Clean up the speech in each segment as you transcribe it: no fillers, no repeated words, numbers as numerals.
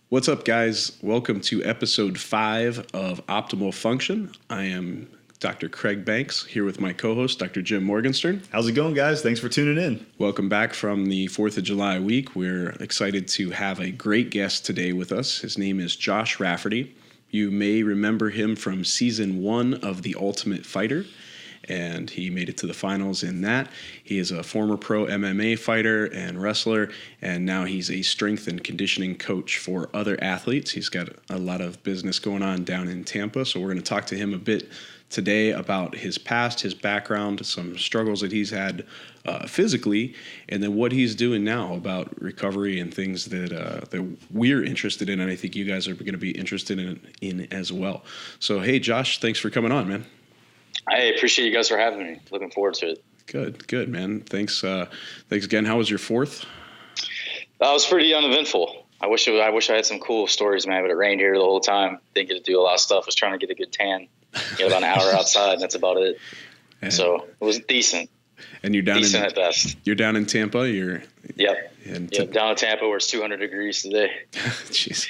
What's up, guys? Welcome to episode 5 of Optimal Function. I am Dr. Craig Banks here with my co-host, Dr. Jim Morgenstern. How's it going, guys? Thanks for tuning in. Welcome back from the 4th of July week. We're excited to have a great guest today with us. His name is Josh Rafferty. You may remember him from season 1 of The Ultimate Fighter, and he made it to the finals in that. He is a former pro MMA fighter and wrestler, and now he's a strength and conditioning coach for other athletes. He's got a lot of business going on down in Tampa, so we're going to talk to him a bit today about his past, his background, some struggles that he's had physically, and then what he's doing now about recovery and things that we're interested in, and I think you guys are going to be interested in as well. So, hey, Josh, thanks for coming on, man. I appreciate you guys for having me. Looking forward to it. Good, man. Thanks again. How was your 4th? That was pretty uneventful. I wish I had some cool stories, man, but it rained here the whole time. Didn't get to do a lot of stuff. Was trying to get a good tan. Get about an hour outside, and that's about it. So it was decent. And you're down decent at best. You're down in Tampa. Yep, down in Tampa where it's 200 degrees today. Jeez.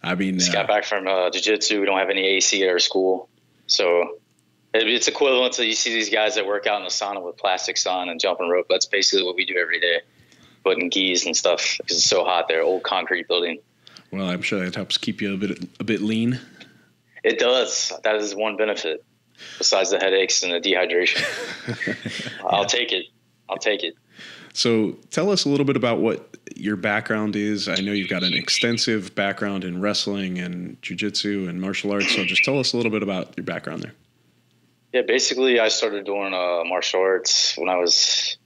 I mean, just got back from jiu-jitsu. We don't have any AC at our school, so it's equivalent to you see these guys that work out in the sauna with plastics on and jumping rope. That's basically what we do every day, putting gis and stuff because it's so hot there. Old concrete building. Well, I'm sure that helps keep you a bit lean. It does. That is one benefit besides the headaches and the dehydration. I'll take it. So tell us a little bit about what your background is. I know you've got an extensive background in wrestling and jiu-jitsu and martial arts. So just tell us a little bit about your background there. Yeah, basically I started doing martial arts when I was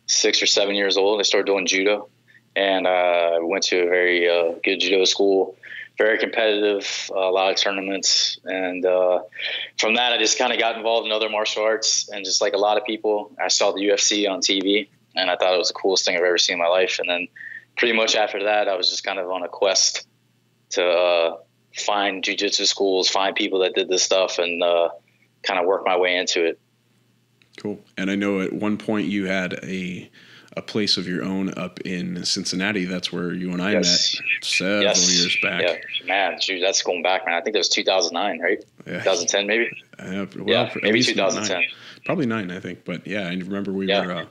6 or 7 years old. I started doing judo, and I went to a very good judo school, very competitive, a lot of tournaments. And from that, I just kind of got involved in other martial arts. And just like a lot of people, I saw the UFC on TV, and I thought it was the coolest thing I've ever seen in my life. And then pretty much after that, I was just kind of on a quest to find jiu-jitsu schools, find people that did this stuff, and kind of work my way into it. Cool. And I know at one point you had a place of your own up in Cincinnati. That's where you and I met several years back. Yeah, man, shoot, that's going back, man. I think that was 2009, right? Yeah. 2010, maybe? Maybe 2010. 9. Probably 9, I think. But yeah, I remember we were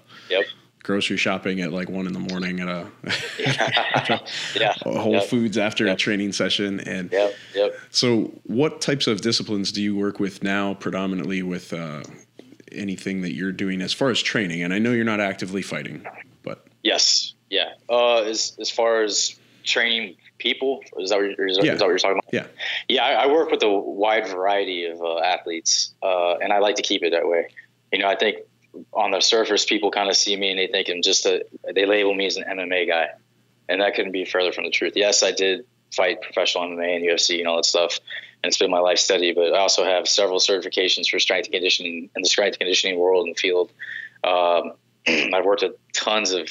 grocery shopping at like 1 a.m. at Whole Foods after a training session. And so what types of disciplines do you work with now, predominantly with anything that you're doing as far as training? And I know you're not actively fighting, but yes. Yeah. As far as training people, is that what you're talking about? Yeah. I work with a wide variety of athletes, and I like to keep it that way. I think on the surface, people kind of see me and they think they label me as an MMA guy, and that couldn't be further from the truth. Yes, I did fight professional MMA and UFC and all that stuff, and it's been my life study, but I also have several certifications for strength and conditioning in the strength and conditioning world and field. I've worked with tons of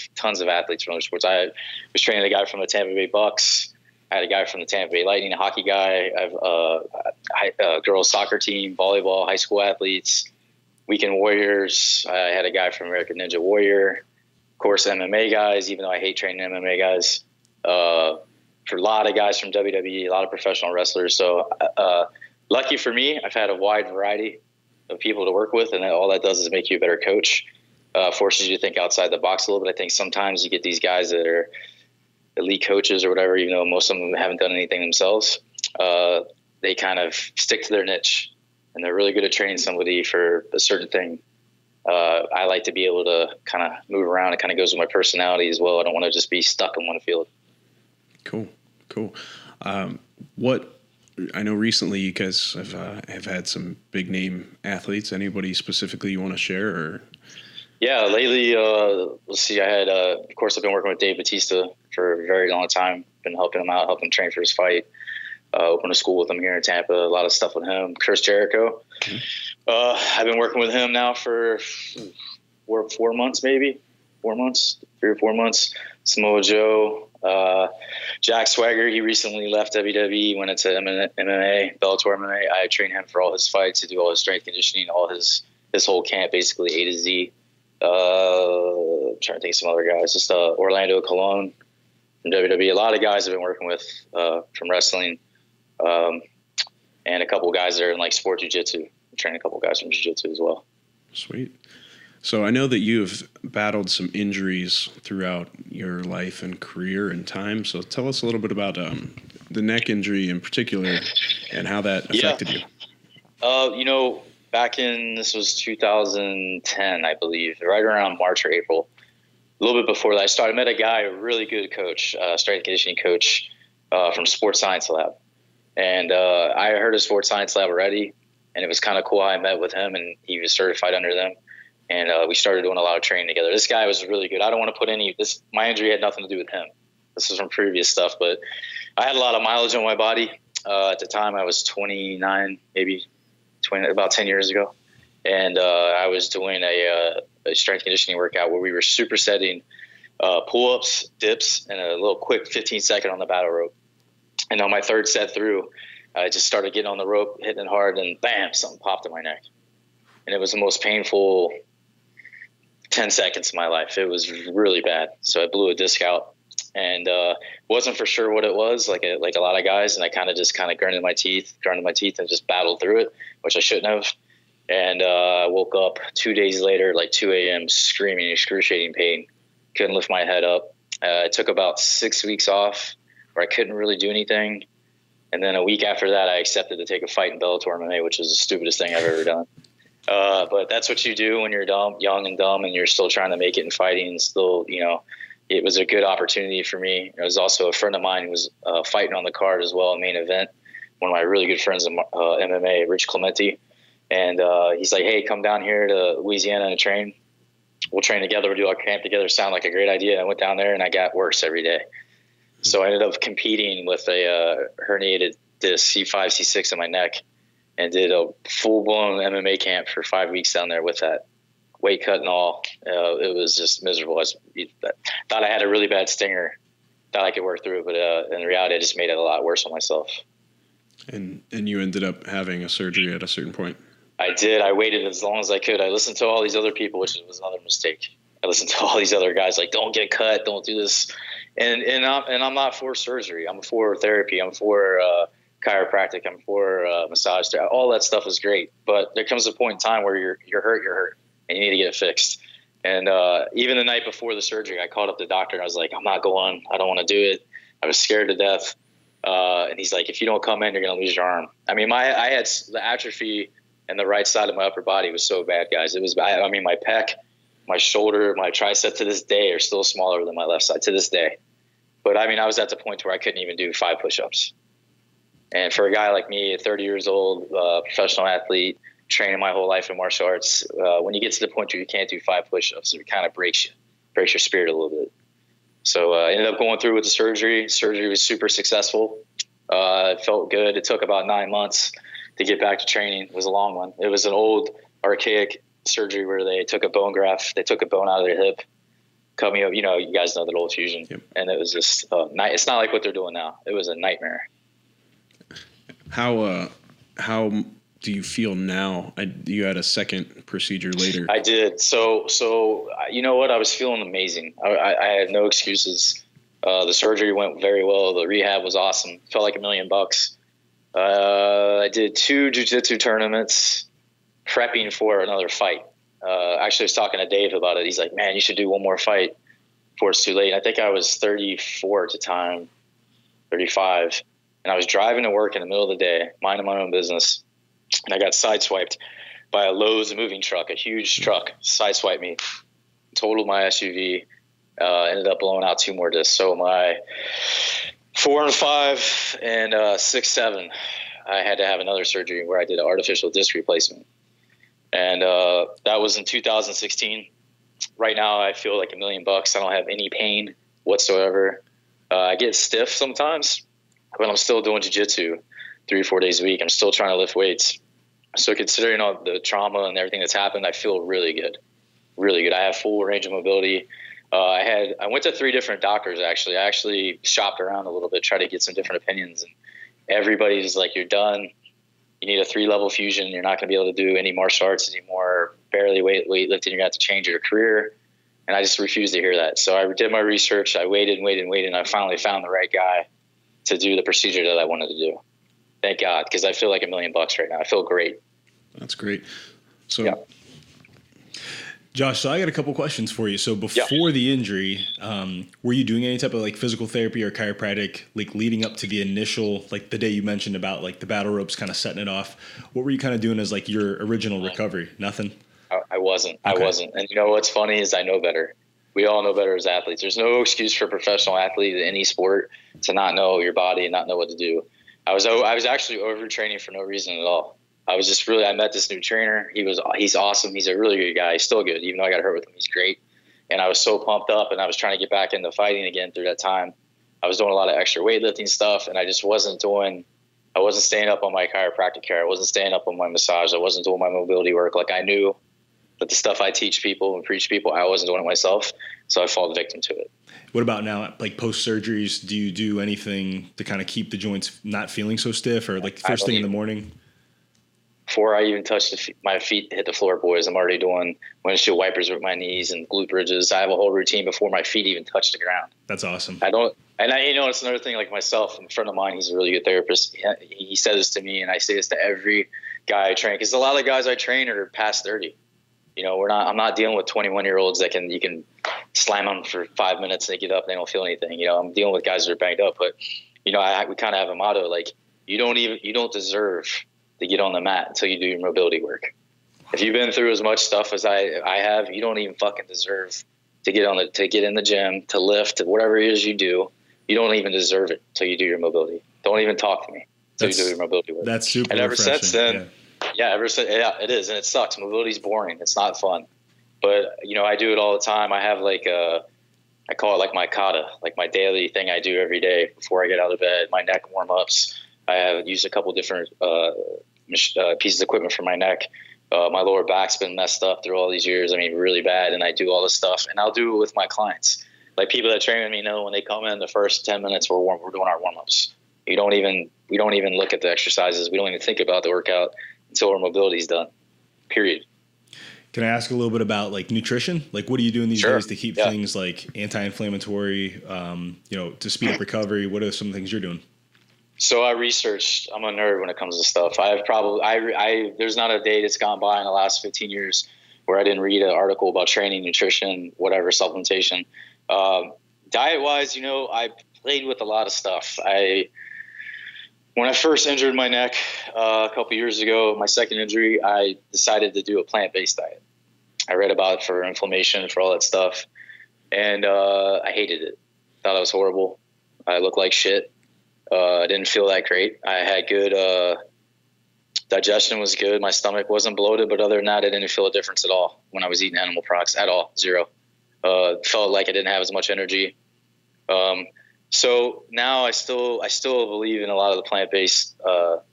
athletes from other sports. I was training a guy from the Tampa Bay Bucks. I had a guy from the Tampa Bay Lightning, a hockey guy. I have a girls soccer team, volleyball, high school athletes, Weekend Warriors. I had a guy from American Ninja Warrior. Of course, MMA guys, even though I hate training MMA guys. For a lot of guys from WWE, a lot of professional wrestlers. So lucky for me, I've had a wide variety of people to work with, and all that does is make you a better coach. Forces you to think outside the box a little bit. I think sometimes you get these guys that are elite coaches or whatever, even though most of them haven't done anything themselves. They kind of stick to their niche, and they're really good at training somebody for a certain thing. I like to be able to kind of move around. It kind of goes with my personality as well. I don't want to just be stuck in one field. Cool. I know recently you guys have had some big name athletes. Anybody specifically you want to share? Or? Yeah, lately, let's see. I had, of course, I've been working with Dave Bautista for a very long time. Been helping him out, helping him train for his fight. Opened a school with him here in Tampa. A lot of stuff with him. Chris Jericho. Mm-hmm. I've been working with him now for 4 months, maybe 4 months, 3 or 4 months. Samoa Joe. Jack Swagger, he recently left WWE, went into MMA, Bellator MMA. I trained him for all his fights, to do all his strength conditioning, all his whole camp, basically A to Z. I'm trying to think of some other guys. Just Orlando Colon. from WWE. A lot of guys I've been working with from wrestling, and a couple of guys that are in like sport jiu-jitsu. I train a couple of guys from jiu-jitsu as well. Sweet. So I know that you've battled some injuries throughout your life and career and time. So tell us a little bit about the neck injury in particular and how that affected you. Back in, this was 2010, I believe, right around March or April. A little bit before that, I met a guy, a really good coach, strength and conditioning coach from Sports Science Lab. And I heard of Sports Science Lab already, and it was kind of cool. I met with him, and he was certified under them. And we started doing a lot of training together. This guy was really good. I don't want to put my injury had nothing to do with him. This is from previous stuff, but I had a lot of mileage on my body. At the time, I was 29, maybe about 10 years ago. And I was doing a strength conditioning workout where we were supersetting pull-ups, dips, and a little quick 15-second on the battle rope. And on my third set through, I just started getting on the rope, hitting it hard, and bam, something popped in my neck. And it was the most painful 10 seconds of my life. It was really bad. So I blew a disc out, and wasn't for sure what it was, like a lot of guys. And I kind of grinded my teeth and just battled through it, which I shouldn't have. And I woke up 2 days later, like 2 a.m., screaming, excruciating pain. Couldn't lift my head up. I took about 6 weeks off where I couldn't really do anything. And then a week after that, I accepted to take a fight in Bellator MMA, which was the stupidest thing I've ever done. But that's what you do when you're young and dumb, and you're still trying to make it in fighting. And still, it was a good opportunity for me. It was also a friend of mine who was fighting on the card as well, a main event. One of my really good friends in MMA, Rich Clementi. And he's like, hey, come down here to Louisiana and train. We'll train together. We'll do our camp together. Sounded like a great idea. I went down there, and I got worse every day. So I ended up competing with a herniated disc, C5, C6 in my neck, and did a full-blown MMA camp for 5 weeks down there with that weight cut and all. It was just miserable. I thought I had a really bad stinger, thought I could work through it, but in reality, I just made it a lot worse on myself. And you ended up having a surgery at a certain point? I did. I waited as long as I could. I listened to all these other people, which was another mistake. I listened to all these other guys like, don't get cut, don't do this. And I'm not for surgery. I'm for therapy. I'm for chiropractic. I'm for massage therapy. All that stuff is great. But there comes a point in time where you're hurt, and you need to get it fixed. And even the night before the surgery, I called up the doctor, and I was like, I'm not going. I don't want to do it. I was scared to death. And he's like, if you don't come in, you're going to lose your arm. I mean, I had the atrophy and the right side of my upper body was so bad, guys. It was bad. I mean, my pec, my shoulder, my tricep to this day are still smaller than my left side to this day. But I mean, I was at the point where I couldn't even do 5 push-ups. And for a guy like me, 30 years old, professional athlete, training my whole life in martial arts, when you get to the point where you can't do 5 push-ups, it kind of breaks your spirit a little bit. So I ended up going through with the surgery. Surgery was super successful. It felt good. It took about 9 months to get back to training. It was a long one. It was an old, archaic surgery where they took a bone graft. They took a bone out of their hip, cut me up. You guys know that old fusion. Yep. And it was just it's not like what they're doing now. It was a nightmare. How do you feel now? You had a second procedure later. I did. So you know what? I was feeling amazing. I had no excuses. The surgery went very well. The rehab was awesome. Felt like $1 million. I did 2 jiu-jitsu tournaments prepping for another fight. Actually, I was talking to Dave about it. He's like, man, you should do one more fight before it's too late. And I think I was 34 at the time, 35. And I was driving to work in the middle of the day, minding my own business. And I got sideswiped by a Lowe's moving truck, a huge truck, sideswiped me, totaled my SUV, ended up blowing out 2 more discs. So my 4 and 5 and 6, 7, I had to have another surgery where I did an artificial disc replacement. And that was in 2016. Right now I feel like $1 million. I don't have any pain whatsoever. I get stiff sometimes, but I'm still doing jiu-jitsu 3 or 4 days a week. I'm still trying to lift weights. So considering all the trauma and everything that's happened, I feel really good. Really good. I have full range of mobility. I went to 3 different doctors, actually. I actually shopped around a little bit, tried to get some different opinions. And everybody's like, you're done. You need a 3-level fusion. You're not going to be able to do any martial arts anymore, barely weightlifting. You're going to have to change your career. And I just refused to hear that. So I did my research. I waited and waited and waited, and I finally found the right guy to do the procedure that I wanted to do. Thank God, because I feel like $1 million right now. I feel great. That's great. So, Josh, so I got a couple questions for you. So before the injury, were you doing any type of like physical therapy or chiropractic, like leading up to the initial, like the day you mentioned about like the battle ropes kind of setting it off? What were you kind of doing as like your original recovery? Nothing? I wasn't. Okay. I wasn't. And you know what's funny is I know better. We all know better as athletes. There's no excuse for a professional athlete in any sport to not know your body and not know what to do. I was actually overtraining for no reason at all. I met this new trainer. He's awesome. He's a really good guy. He's still good, even though I got hurt with him. He's great. And I was so pumped up, and I was trying to get back into fighting again through that time. I was doing a lot of extra weightlifting stuff, and I wasn't staying up on my chiropractic care. I wasn't staying up on my massage. I wasn't doing my mobility work. Like, I knew that the stuff I teach people and preach people, I wasn't doing it myself. So I fall victim to it. What about now, like post surgeries? Do you do anything to kind of keep the joints not feeling so stiff, or like first thing in the morning? Before I even touch my feet hit the floor, boys, I'm already doing windshield wipers with my knees and glute bridges. I have a whole routine before my feet even touch the ground. That's awesome. It's another thing, like myself, a friend of mine, he's a really good therapist. He said this to me, and I say this to every guy I train, because a lot of the guys I train are past 30. You know, I'm not dealing with 21-year-olds that you can slam them for 5 minutes and they get up and they don't feel anything. You know, I'm dealing with guys that are banged up, but we kind of have a motto, like, you don't deserve to get on the mat until you do your mobility work. If you've been through as much stuff as I have, you don't even fucking deserve to get in the gym, to lift, to whatever it is you do. You don't even deserve it till you do your mobility. Don't even talk to me till you do your mobility work. That's super. And ever refreshing. since then, it is, and it sucks. Mobility's boring. It's not fun. But I do it all the time. I have I call it like my kata, like my daily thing I do every day before I get out of bed. My neck warm ups. I have used a couple different pieces of equipment for my neck. My lower back's been messed up through all these years. I mean, really bad. And I do all this stuff, and I'll do it with my clients. Like, people that train with me know when they come in, the first 10 minutes we're doing our warm ups. We don't even look at the exercises. We don't even think about the workout until our mobility's done. Period. Can I ask a little bit about like nutrition? Like, what are you doing these days to keep things like anti-inflammatory? To speed up recovery. What are some things you're doing? So I researched. I'm a nerd when it comes to stuff. There's not a day that's gone by in the last 15 years where I didn't read an article about training, nutrition, whatever, supplementation. Diet wise, I played with a lot of stuff. When I first injured my neck a couple years ago, my second injury, I decided to do a plant-based diet. I read about it for inflammation, for all that stuff, and I hated it. Thought it was horrible. I looked like shit. I didn't feel that great. I had good digestion was good. My stomach wasn't bloated, but other than that, I didn't feel a difference at all when I was eating animal products at all. Zero. Felt like I didn't have as much energy. So now I still believe in a lot of the plant-based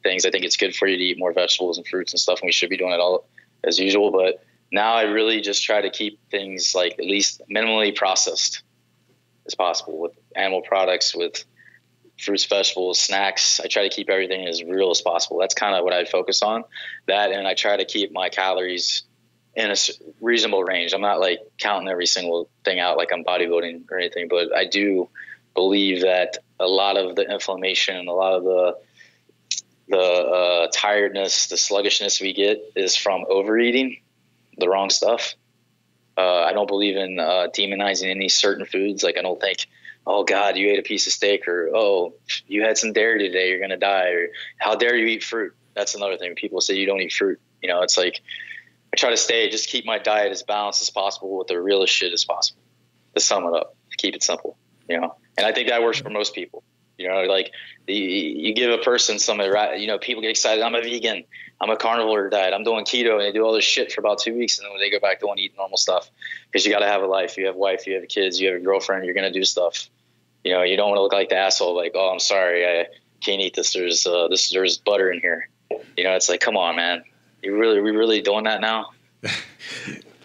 things. I think it's good for you to eat more vegetables and fruits and stuff, and we should be doing it all as usual. But now I really just try to keep things like at least minimally processed as possible with animal products, with fruits, vegetables, snacks. I try to keep everything as real as possible. That's kind of what I focus on. That, and I try to keep my calories in a reasonable range. I'm not like counting every single thing out like I'm bodybuilding or anything, but I do believe that a lot of the inflammation, a lot of the tiredness, the sluggishness we get is from overeating the wrong stuff. I don't believe in demonizing any certain foods. Like, I don't think, oh God, you ate a piece of steak, or, oh, you had some dairy today, you're going to die, or how dare you eat fruit. That's another thing. People say you don't eat fruit. It's like, I try to just keep my diet as balanced as possible with the realest shit as possible, to sum it up, to keep it simple, and I think that works for most people. Like you give a person people get excited. I'm a vegan. I'm a carnivore diet. I'm doing keto, and they do all this shit for about 2 weeks. And then when they go back, they want to eat normal stuff, because you got to have a life. You have a wife, you have kids, you have a girlfriend, you're going to do stuff. You don't want to look like the asshole. Like, oh, I'm sorry, I can't eat this. There's butter in here. It's like, come on, man. We really doing that now?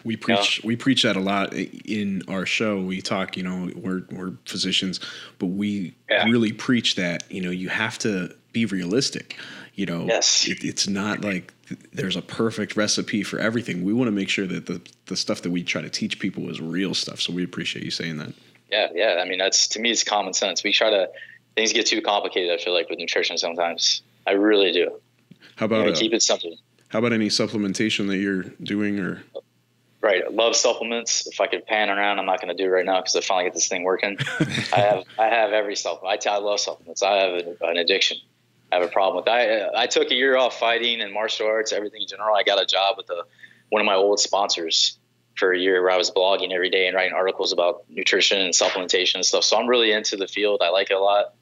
We preach that a lot in our show. We talk, we're physicians, but we really preach that, you have to be realistic. You know, yes. It's not like there's a perfect recipe for everything. We want to make sure that the stuff that we try to teach people is real stuff. So we appreciate you saying that. Yeah. I mean, to me, it's common sense. Things get too complicated, I feel like, with nutrition sometimes. I really do. How about keep it simple? How about any supplementation that you're doing or? Right. I love supplements. If I could pan around, I'm not going to do it right now because I finally get this thing working. I have every supplement. I love supplements. I have an addiction. I have a problem with that. I took a year off fighting and martial arts, everything in general. I got a job with one of my old sponsors for a year where I was blogging every day and writing articles about nutrition and supplementation and stuff. So I'm really into the field. I like it a lot.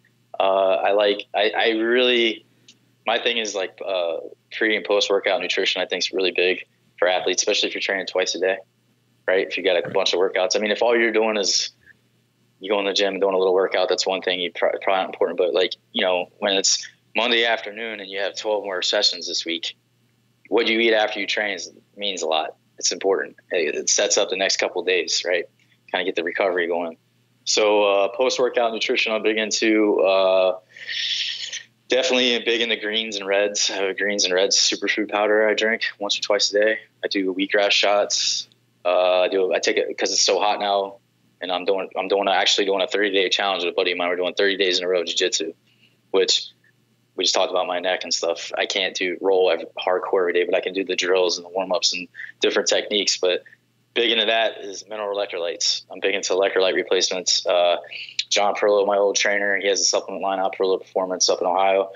My thing is like pre and post workout nutrition. I think is really big for athletes, especially if you're training twice a day, right? If you got a bunch of workouts. I mean, if all you're doing is you go in the gym and doing a little workout, that's one thing. Probably not important, but like, you know, when it's Monday afternoon and you have 12 more sessions this week, what you eat after you train means a lot. It's important. It sets up the next couple of days, right? Kind of get the recovery going. So post-workout nutrition I'm big into. Definitely big into greens and reds. I have a greens and reds superfood powder I drink once or twice a day. I do wheatgrass shots. I take it because it's so hot now, and I'm actually doing a 30-day challenge with a buddy of mine. We're doing 30 days in a row of jiu-jitsu, which we just talked about my neck and stuff. I can't roll hardcore every day, but I can do the drills and the warm-ups and different techniques. But big into that is mineral electrolytes. I'm big into electrolyte replacements. John Perlow, my old trainer, he has a supplement line out, Perlow Performance, up in Ohio.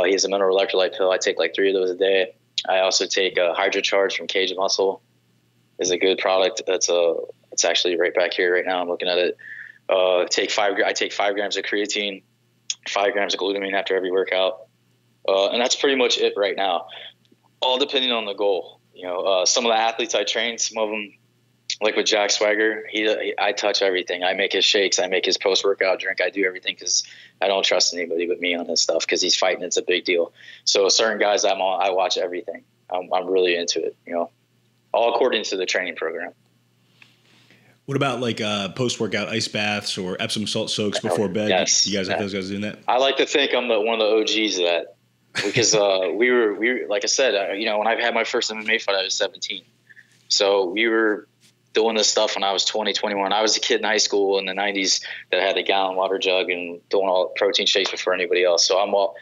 He has a mineral electrolyte pill. I take like 3 of those a day. I also take HydroCharge from Cage Muscle. Is a good product. It's actually right back here right now. I'm looking at it. I take 5 grams of creatine, 5 grams of glutamine after every workout. And that's pretty much it right now. All depending on the goal. You know, some of the athletes I train, some of them, like with Jack Swagger, I touch everything. I make his shakes. I make his post-workout drink. I do everything because I don't trust anybody but me on this stuff because he's fighting. It's a big deal. So certain guys I watch everything. I'm really into it, you know, all according to the training program. What about like post-workout ice baths or Epsom salt soaks before bed? Yes. You guys have those guys doing that? I like to think I'm one of the OGs of that because we were like I said, you know, when I had my first MMA fight, I was 17. So we were doing this stuff when I was 20, 21. I was a kid in high school in the 90s that had a gallon water jug and doing all protein shakes before anybody else. So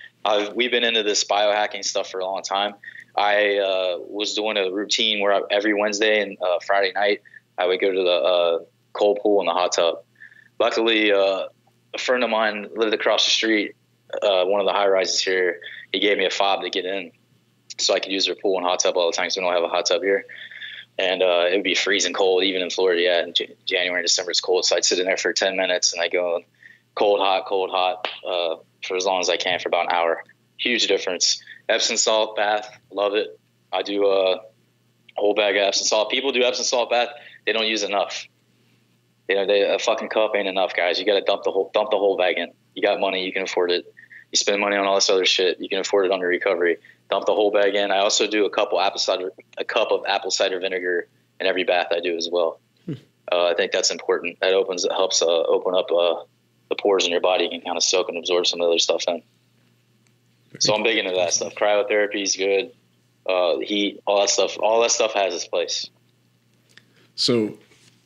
we've been into this biohacking stuff for a long time. I was doing a routine where every Wednesday and Friday night, I would go to the cold pool and the hot tub. Luckily, a friend of mine lived across the street, one of the high rises here. He gave me a fob to get in so I could use their pool and hot tub all the time because we don't have a hot tub here. And it would be freezing cold, even in Florida. Yeah, in January and December, it's cold. So I'd sit in there for 10 minutes, and I go cold, hot for as long as I can for about an hour. Huge difference. Epsom salt bath, love it. I do a whole bag of Epsom salt. People do Epsom salt bath. They don't use enough. You know, a fucking cup ain't enough, guys. You got to dump the whole bag in. You got money, you can afford it. You spend money on all this other shit, you can afford it on your recovery. Dump the whole bag in. I also do a cup of apple cider vinegar in every bath I do as well. I think that's important. That helps open up the pores in your body. You can kind of soak and absorb some other stuff in. So I'm big into that stuff. Cryotherapy is good. Heat, all that stuff has its place. So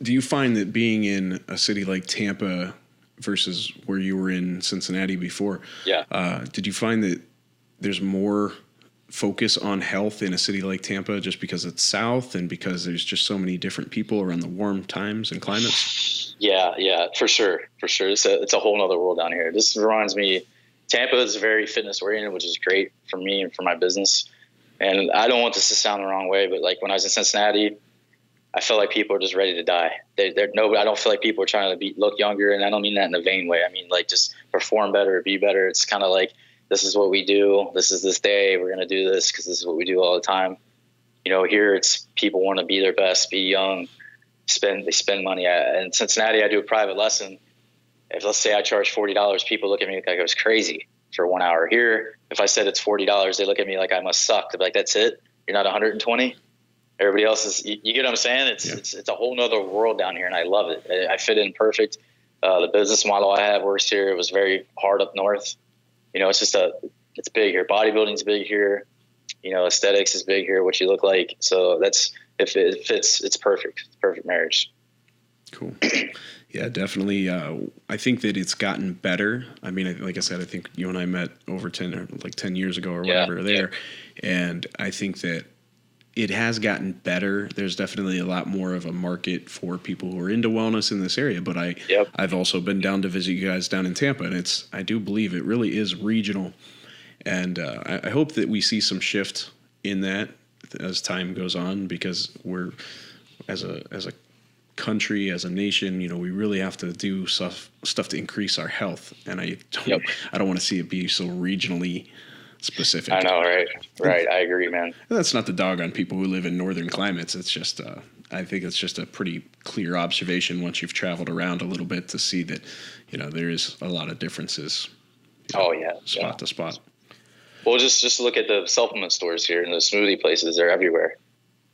do you find that being in a city like Tampa versus where you were in Cincinnati before, did you find that there's more focus on health in a city like Tampa just because it's south and because there's just so many different people around the warm times and climates? Yeah, for sure. It's a whole nother world down here. This reminds me, Tampa is very fitness oriented, which is great for me and for my business. And I don't want this to sound the wrong way, but like when I was in Cincinnati, I felt like people are just ready to die. I don't feel like people are trying to look younger, and I don't mean that in a vain way. I mean like just perform better, be better. It's kind of like, this is what we do. This is this day. We're going to do this because this is what we do all the time. You know, here it's people want to be their best, be young, they spend money. In Cincinnati, I do a private lesson. If let's say I charge $40, people look at me like I was crazy for 1 hour. Here, if I said it's $40, they look at me like I must suck. They're like, that's it? You're not 120? Everybody else is, you get what I'm saying? It's a whole nother world down here, and I love it. I fit in perfect. The business model I have works here. It was very hard up north. You know, it's just It's big here. Bodybuilding's big here. Aesthetics is big here. What you look like. So that's if it fits, it's perfect. Perfect marriage. Cool. Yeah, definitely. I think that it's gotten better. I mean, like I said, I think you and I met over 10 years ago or whatever there. And I think that it has gotten better. There's definitely a lot more of a market for people who are into wellness in this area. But I've also been down to visit you guys down in Tampa, and I do believe it really is regional. And I hope that we see some shift in that as time goes on, because we're as a country, as a nation, we really have to do stuff to increase our health. And I don't want to see it be so regionally specific. I know, right. I agree, man. And that's not the dog on people who live in northern climates. It's just, I think it's just a pretty clear observation once you've traveled around a little bit to see that, there is a lot of differences. Spot to spot. Well, just look at the supplement stores here and the smoothie places. They're everywhere.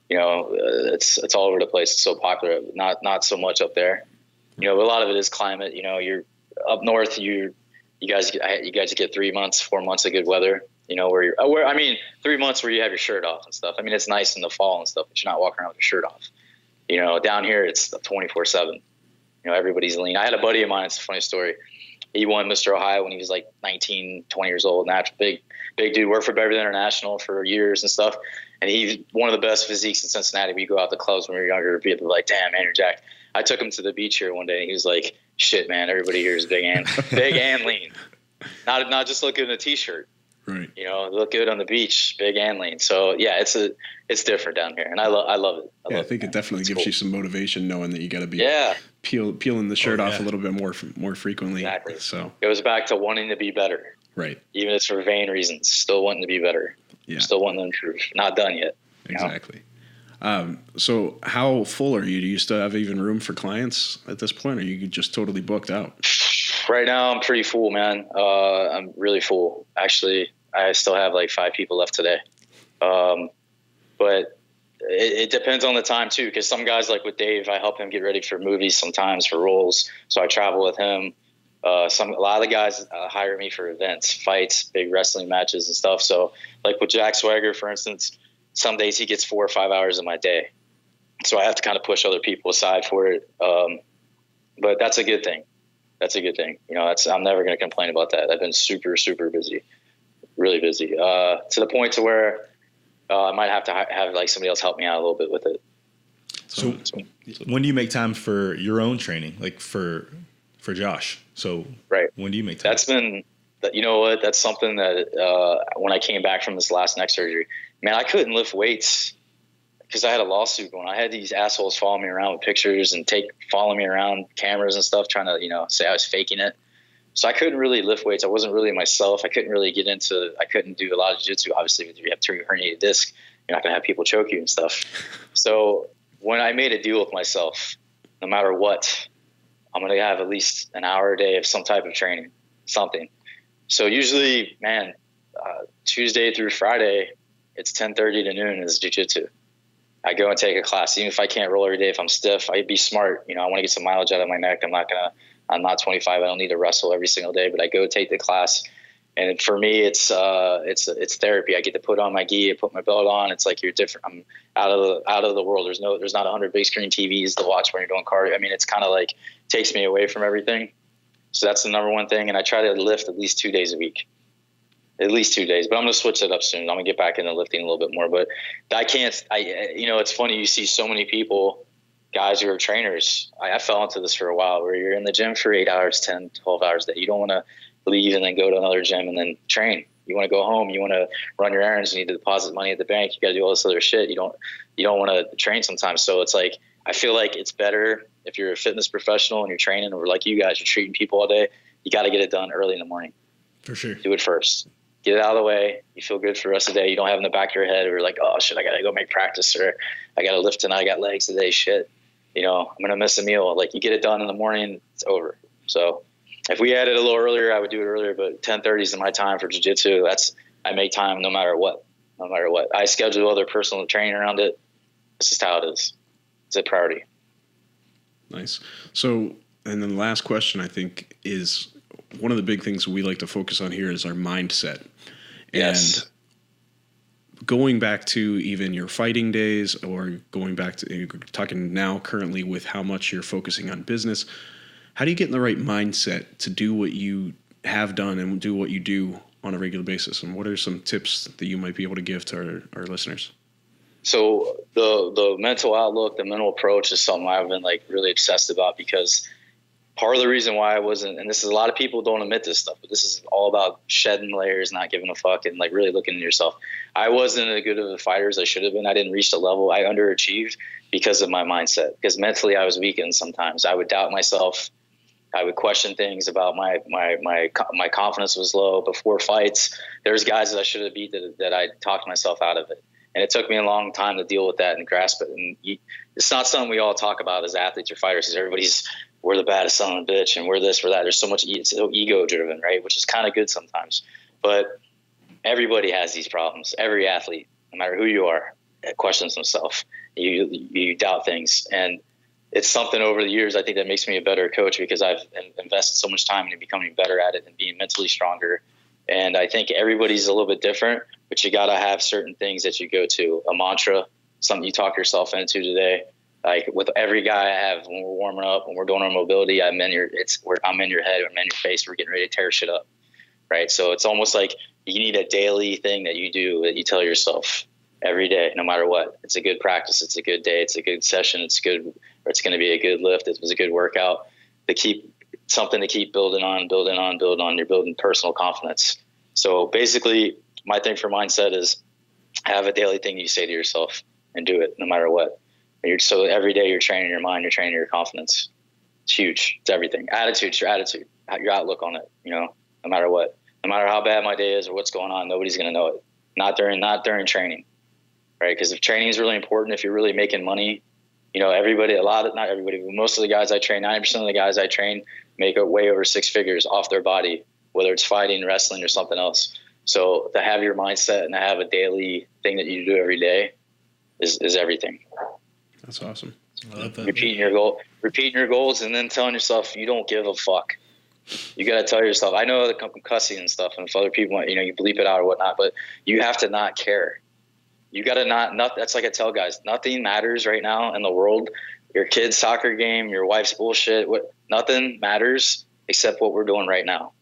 It's all over the place. It's so popular. Not so much up there. A lot of it is climate. You're up north. You guys get 3 months, 4 months of good weather. 3 months where you have your shirt off and stuff. I mean, it's nice in the fall and stuff, but you're not walking around with your shirt off. Down here it's 24/7. Everybody's lean. I had a buddy of mine. It's a funny story. He won Mr. Ohio when he was like 19, 20 years old. Natural, big dude. Worked for Beverly International for years and stuff. And he's one of the best physiques in Cincinnati. We go out to clubs when we were younger. People are like, damn, man, you're jacked. I took him to the beach here one day, and he was like, shit, man, everybody here is big and lean. Not just look good in a T-shirt. Right. Look good on the beach, big and lean. So, yeah, it's different down here, and I love it. I think it definitely gives you some motivation knowing that you got to be peeling the shirt off a little bit more frequently. Exactly. So it goes back to wanting to be better. Right. Even if it's for vain reasons, still wanting to be better. Yeah. Still wanting to improve. Not done yet. Exactly. So how full are you? Do you still have even room for clients at this point, or are you just totally booked out? Right now, I'm pretty full, man. I'm really full. Actually, I still have like 5 people left today. But it depends on the time too, because some guys, like with Dave, I help him get ready for movies sometimes, for roles. So I travel with him. A lot of the guys hire me for events, fights, big wrestling matches and stuff. So like with Jack Swagger, for instance, some days he gets 4 or 5 hours of my day. So I have to kind of push other people aside for it. But that's a good thing. I'm never going to complain about that. I've been super, super busy, really busy, to the point to where I might have to have like somebody else help me out a little bit with it. So when do you make time for your own training, like for Josh? So when do you make time? That's been, that's something that when I came back from this last neck surgery, man, I couldn't lift weights because I had a lawsuit going. I had these assholes following me around with pictures and following me around cameras and stuff, trying to, say I was faking it. So I couldn't really lift weights. I wasn't really myself. I couldn't really I couldn't do a lot of jiu-jitsu. Obviously, if you have 2 herniated disc, you're not going to have people choke you and stuff. So when I made a deal with myself, no matter what, I'm going to have at least an hour a day of some type of training, something. So usually, man, Tuesday through Friday, it's 10:30 to noon is jiu-jitsu. I go and take a class. Even if I can't roll every day, if I'm stiff, I'd be smart. I want to get some mileage out of my neck. I'm not 25. I don't need to wrestle every single day, but I go take the class. And for me, it's therapy. I get to put on my gi, I put my belt on. It's like you're different. I'm out of the world. There's not 100 big screen TVs to watch when you're doing cardio. I mean, it's kind of like takes me away from everything. So that's the number one thing. And I try to lift at least 2 days a week. At least 2 days, but I'm going to switch it up soon. I'm going to get back into lifting a little bit more, but it's funny. You see so many people, guys who are trainers. I fell into this for a while where you're in the gym for 8 hours, 10, 12 hours a day. You don't want to leave and then go to another gym and then train. You want to go home. You want to run your errands. You need to deposit money at the bank. You got to do all this other shit. You don't want to train sometimes. So it's like, I feel like it's better if you're a fitness professional and you're training, or like you guys are treating people all day. You got to get it done early in the morning. For sure. Do it first. Get it out of the way. You feel good for the rest of the day. You don't have in the back of your head or like, oh shit, I gotta go make practice, or I gotta lift tonight. I got legs today. Shit, I'm gonna miss a meal. Like, you get it done in the morning, it's over. So if we had it a little earlier, I would do it earlier. But 10:30 is my time for jiu-jitsu. I make time no matter what. I schedule other personal training around it. It's just how it is. It's a priority. Nice. So, and then the last question, I think, is one of the big things we like to focus on here is our mindset. And going back to even your fighting days, or going back to talking now currently with how much you're focusing on business, how do you get in the right mindset to do what you have done and do what you do on a regular basis? And what are some tips that you might be able to give to our listeners? So the mental outlook, the mental approach is something I've been like really obsessed about, because part of the reason why I wasn't, and this is a lot of people don't admit this stuff, but this is all about shedding layers, not giving a fuck, and like really looking at yourself. I wasn't as good of a fighter as I should have been. I didn't reach the level. I underachieved because of my mindset, because mentally I was weakened sometimes. I would doubt myself. I would question things about my confidence was low before fights. There's guys that I should have beat that I talked myself out of it. And it took me a long time to deal with that and grasp it. And it's not something we all talk about as athletes or fighters, because we're the baddest son of a bitch and we're this, we're that. There's so much, it's so ego driven, right? Which is kind of good sometimes. But everybody has these problems. Every athlete, no matter who you are, questions themselves. You doubt things. And it's something over the years, I think, that makes me a better coach, because I've invested so much time into becoming better at it and being mentally stronger. And I think everybody's a little bit different, but you got to have certain things that you go to, a mantra, something you talk yourself into today. Like with every guy I have, when we're warming up, when we're doing our mobility, I'm in your head, I'm in your face. We're getting ready to tear shit up. Right. So it's almost like you need a daily thing that you do, that you tell yourself every day, no matter what. It's a good practice. It's a good day. It's a good session. It's good, or it's going to be a good lift. It was a good workout. Something to keep building on. You're building personal confidence. So basically my thing for mindset is have a daily thing you say to yourself and do it no matter what. So every day you're training your mind, you're training your confidence. It's huge. It's everything. Attitude's your attitude, your outlook on it, no matter what, no matter how bad my day is or what's going on, nobody's going to know it. Not during training, right? Because if training is really important, if you're really making money, not everybody, but most of the guys I train, 90% of the guys I train make way over 6 figures off their body, whether it's fighting, wrestling, or something else. So to have your mindset and to have a daily thing that you do every day is everything. That's awesome. I love that. Repeating your goals, and then telling yourself you don't give a fuck. You got to tell yourself, I know that I'm cussing and stuff, and if other people want, you bleep it out or whatnot, but you have to not care. You got to not, that's like I tell guys, nothing matters right now in the world. Your kid's soccer game, your wife's bullshit, nothing matters except what we're doing right now.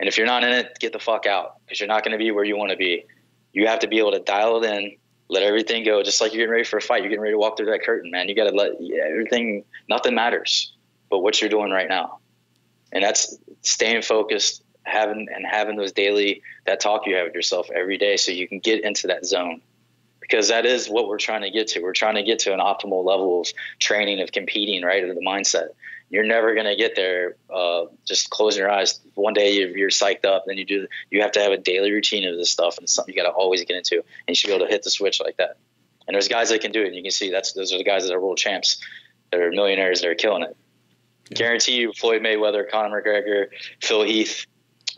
And if you're not in it, get the fuck out, because you're not going to be where you want to be. You have to be able to dial it in, let everything go, just like you're getting ready for a fight. You're getting ready to walk through that curtain, man. You got to let everything, nothing matters but what you're doing right now. And that's staying focused, having those daily, that talk you have with yourself every day, so you can get into that zone. Because that is what we're trying to get to. We're trying to get to an optimal level of training, of competing, right, of the mindset. You're never going to get there just closing your eyes. One day you're psyched up, then you have to have a daily routine of this stuff, and it's something you got to always get into, and you should be able to hit the switch like that. And there's guys that can do it, and you can see those are the guys that are world champs, that are millionaires, that are killing it. Yeah. Guarantee you, Floyd Mayweather, Conor McGregor, Phil Heath,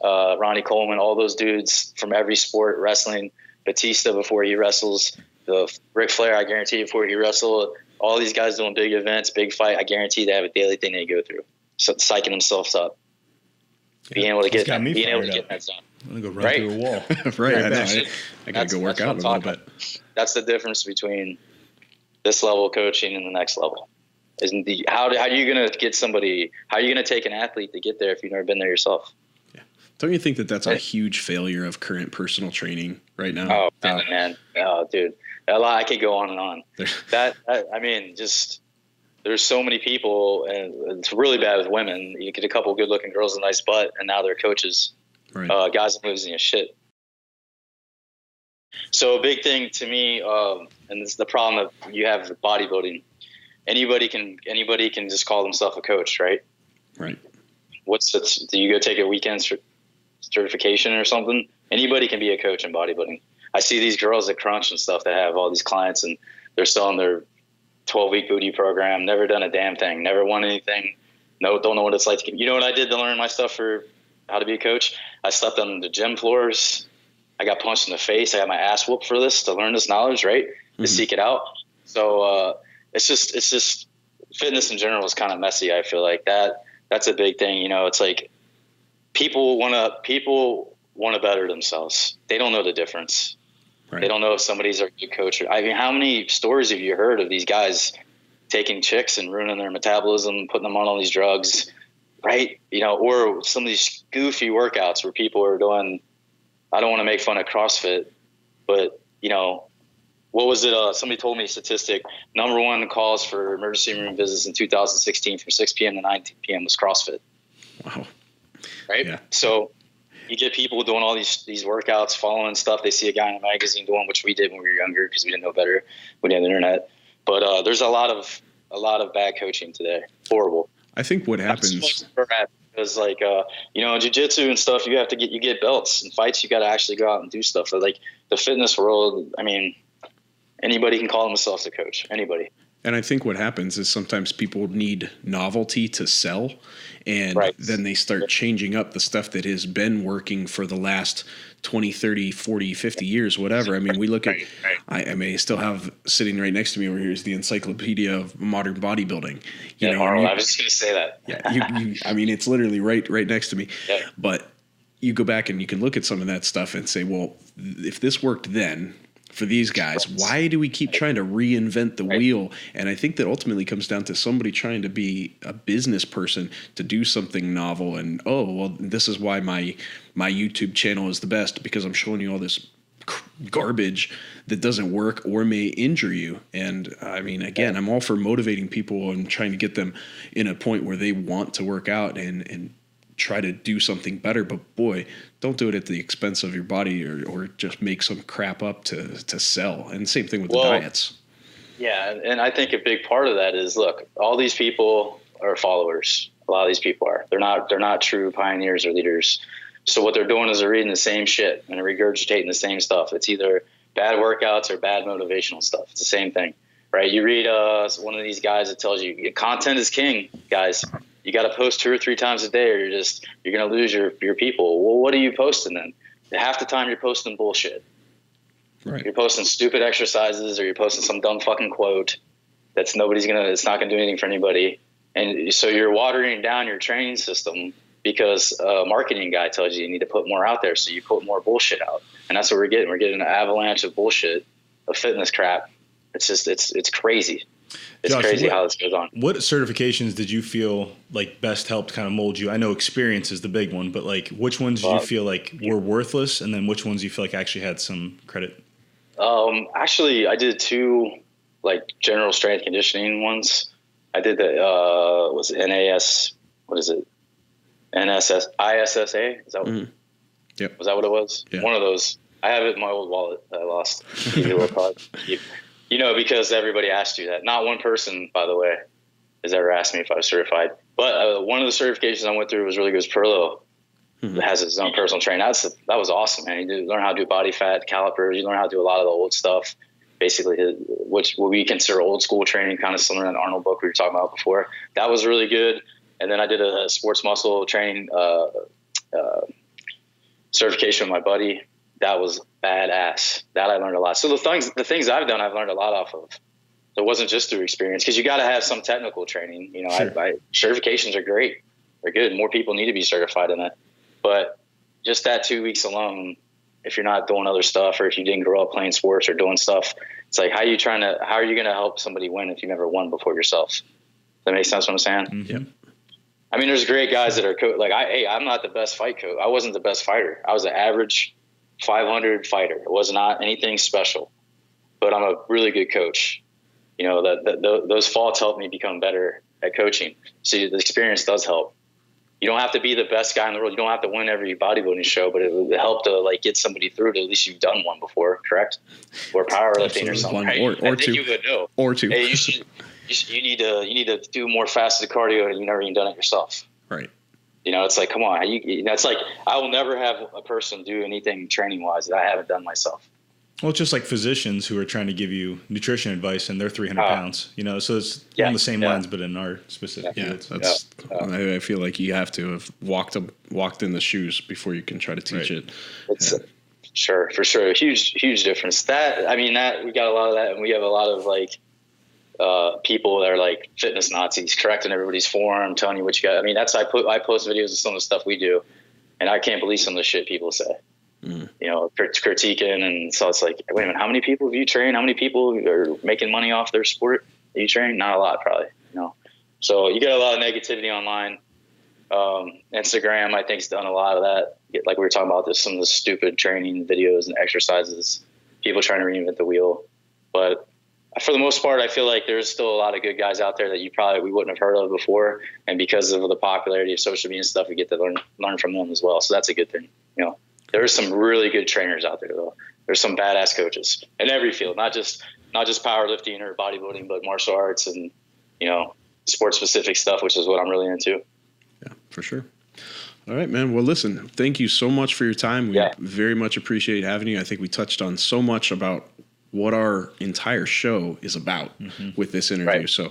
Ronnie Coleman, all those dudes from every sport, wrestling, Batista before he wrestles, the Ric Flair, I guarantee you, before he wrestled, all these guys doing big events, big fight, I guarantee they have a daily thing they go through. So psyching themselves up. Yeah. Being able to get that done. I'm going to go run through a wall. Right. I got to go work out a little bit. That's the difference between this level of coaching and the next level. How are you going to get somebody, how are you going to take an athlete to get there if you've never been there yourself? Don't you think that that's a huge failure of current personal training right now? Oh, man. Oh, dude. I could go on and on. There's so many people, and it's really bad with women. You get a couple good looking girls with a nice butt, and now they're coaches. Right. Guys are losing a shit. So a big thing to me, and this is the problem that you have with bodybuilding. Anybody can just call themselves a coach, right? Right. Do you go take a weekend certification or something? Anybody can be a coach in bodybuilding. I see these girls at Crunch and stuff that have all these clients, and they're selling their 12-week booty program, never done a damn thing, never won anything. No, don't know what it's like to. You know what I did to learn my stuff for how to be a coach? I slept on the gym floors. I got punched in the face. I got my ass whooped for this, to learn this knowledge, right? To seek it out. So it's just fitness in general is kind of messy. I feel like that's a big thing. It's like people want to better themselves. They don't know the difference. Right. They don't know if somebody's a good coach. I mean, how many stories have you heard of these guys taking chicks and ruining their metabolism, putting them on all these drugs, right? You know, or some of these goofy workouts where people are doing, I don't want to make fun of CrossFit, but, you know, what was it? Somebody told me a statistic. Number one calls for emergency room visits in 2016 from 6 p.m. to 9 p.m. was CrossFit. Wow. Right? Yeah. So you get people doing all these workouts, following stuff. They see a guy in a magazine doing, which we did when we were younger because we didn't know better. We didn't have the internet. But there's a lot of bad coaching today. Horrible. I think what happens is like, you know, in jiu-jitsu and stuff, you get belts and fights. You got to actually go out and do stuff. So like the fitness world, I mean, anybody can call themselves a coach. Anybody. And I think what happens is sometimes people need novelty to sell, and then they start changing up the stuff that has been working for the last 20, 30, 40, 50 years, whatever. I mean, we look at, I may still have sitting right next to me over here is the Encyclopedia of Modern Bodybuilding. You know, I was just going to say that. Yeah, I mean, it's literally right next to me. Yeah. But you go back and you can look at some of that stuff and say, well, if this worked then, for these guys, why do we keep trying to reinvent the wheel? And I think that ultimately comes down to somebody trying to be a business person to do something novel. And, oh, well, this is why my YouTube channel is the best, because I'm showing you all this garbage that doesn't work or may injure you. And I mean, again, I'm all for motivating people and trying to get them in a point where they want to work out and try to do something better, but boy, don't do it at the expense of your body or just make some crap up to sell. And same thing with the diets. Yeah. And I think a big part of that is, look, all these people are followers. A lot of these people are, they're not true pioneers or leaders. So what they're doing is they're reading the same shit and regurgitating the same stuff. It's either bad workouts or bad motivational stuff. It's the same thing, right? You read one of these guys that tells you content is king, guys. You got to post 2 or 3 times a day or you're going to lose your people. Well, what are you posting then? Half the time you're posting bullshit. Right. You're posting stupid exercises or you're posting some dumb fucking quote it's not going to do anything for anybody. And so you're watering down your training system because a marketing guy tells you need to put more out there. So you put more bullshit out. And that's what we're getting. We're getting an avalanche of bullshit, of fitness crap. It's just, it's crazy. It's Josh, crazy how this goes on. What certifications did you feel like best helped kind of mold you? I know experience is the big one, but like which ones did you feel like were worthless, and then which ones you feel like actually had some credit? Actually, I did 2 like general strength conditioning ones. I did the was it NAS? What is it? ISSA? Is that what? Yep. Was that what it was? Yeah. One of those. I have it in my old wallet that I lost. You know, because everybody asked you that. Not one person, by the way, has ever asked me if I was certified. But one of the certifications I went through was really good. It was Perlo. It has his own personal trainer. That was awesome, man. You learn how to do body fat calipers. You learn how to do a lot of the old stuff, basically, what we consider old school training, kind of similar to the Arnold book we were talking about before. That was really good. And then I did a sports muscle training certification with my buddy. That was badass. That I learned a lot. So the things I've done, I've learned a lot off of. So it wasn't just through experience, because you got to have some technical training. You know, sure. Certifications are great. They're good. More people need to be certified in that. But just that 2 weeks alone, if you're not doing other stuff, or if you didn't grow up playing sports or doing stuff, it's like, how are you going to help somebody win if you never won before yourself? Does that make sense what I'm saying? Mm-hmm. Yep. I mean, there's great guys that are I'm not the best fight coach. I wasn't the best fighter. I was an average 500 fighter. It was not anything special, but I'm a really good coach. You know, those faults helped me become better at coaching. See, the experience does help. You don't have to be the best guy in the world. You don't have to win every bodybuilding show, but it would help to like get somebody through to at least you've done one before, correct? Or powerlifting or something. Right? Or I think 2. You would know. Or 2. Hey, you need to do more fasted cardio, and you've never even done it yourself. Right. You know, it's like, come on. It's like, I will never have a person do anything training wise that I haven't done myself. Well, it's just like physicians who are trying to give you nutrition advice, and they're 300 pounds, you know, so it's on the same lines, but in our specific fields. I feel like you have to have walked in the shoes before you can try to teach it. It's sure, for sure. Huge difference. That we got a lot of that, and we have a lot of like, people that are like fitness Nazis, correcting everybody's form, telling you what you got. I mean, I post videos of some of the stuff we do, and I can't believe some of the shit people say. critiquing. And so it's like, wait a minute, how many people have you trained? How many people are making money off their sport that you train? Not a lot, probably, So you get a lot of negativity online. Instagram, I think, has done a lot of that. Like we were talking about, there's some of the stupid training videos and exercises, people trying to reinvent the wheel. But for the most part, I feel like there's still a lot of good guys out there that we wouldn't have heard of before. And because of the popularity of social media and stuff, we get to learn from them as well. So that's a good thing. There's some really good trainers out there, though. There's some badass coaches in every field, not just powerlifting or bodybuilding, but martial arts and, sports specific stuff, which is what I'm really into. Yeah, for sure. All right, man. Well, listen, thank you so much for your time. We very much appreciate having you. I think we touched on so much about what our entire show is about with this interview. Right. So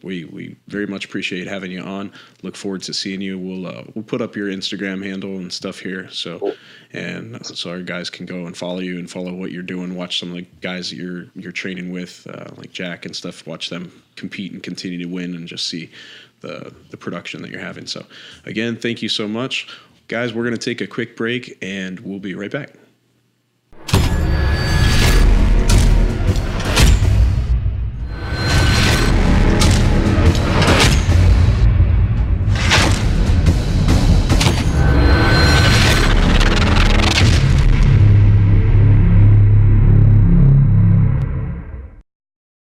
we very much appreciate having you on. Look forward to seeing you. We'll put up your Instagram handle and stuff here. So cool. And so our guys can go and follow you and follow what you're doing. Watch some of the guys that you're training with, like Jack and stuff. Watch them compete and continue to win, and just see the production that you're having. So again, thank you so much. Guys, we're going to take a quick break, and we'll be right back.